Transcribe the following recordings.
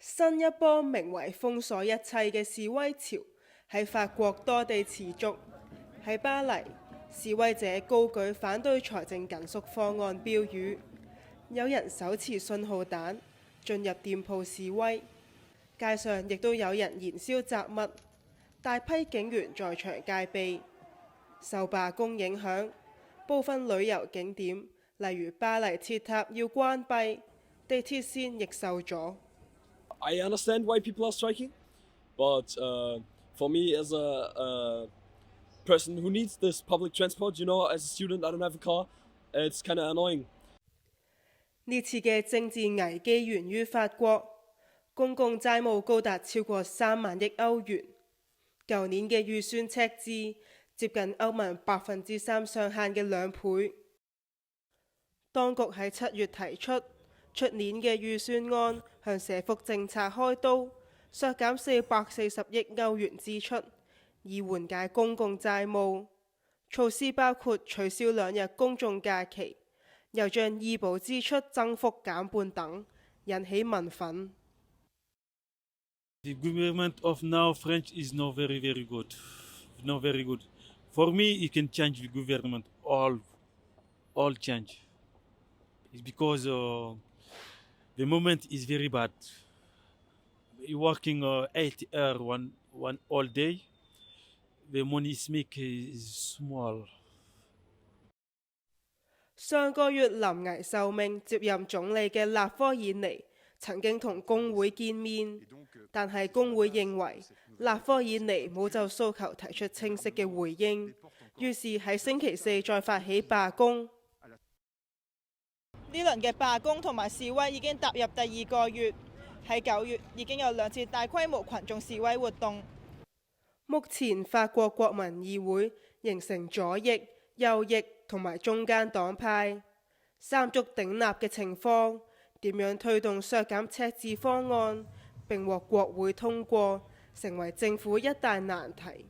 新一波名為封鎖一切嘅示威潮喺法國多地持續。喺巴黎，示威者高舉反對財政緊縮方案標語，有人手持信號彈進入店鋪示威，街上亦都有人燃燒雜物，大批警員在場戒備。受罷工影響，部分旅遊景點，例如巴黎鐵塔要關閉，地鐵線亦受阻。I understand why people are striking, but for me as a person who needs this public transport, as a student, I don't have a car. It's kind of annoying. 呢次嘅政治危機源於法國，公共債務高達超過3萬億歐元，舊年嘅預算赤字接近歐盟3%上限嘅2倍。當局喺7月提出年嘅預算案向社福政策開刀，削減440億歐元支出，以緩解公共債務。措施包括取消2日公眾假期，又將醫保支出增幅減半等，引起民憤。The government of now French is not very good. Not very good. For me, you can change the government all change. It's because the moment is very bad. You're working 8 hours one all day. The money is make is small. 上個月臨危受命接任總理嘅勒科爾尼曾經同工會見面，但係工會認為勒科爾尼冇就訴求提出清晰嘅回應，於是喺星期四再發起罷工。呢輪嘅罷工同埋示威已經踏入第2個月，喺9月已經有2次大規模群眾示威活動。目前法國國民議會形成左翼、右翼同埋中間黨派三足鼎立嘅情況，點樣推動削減赤字方案並獲國會通過，成為政府一大難題。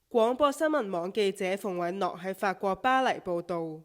廣播新聞網記者馮允諾喺法國巴黎報導。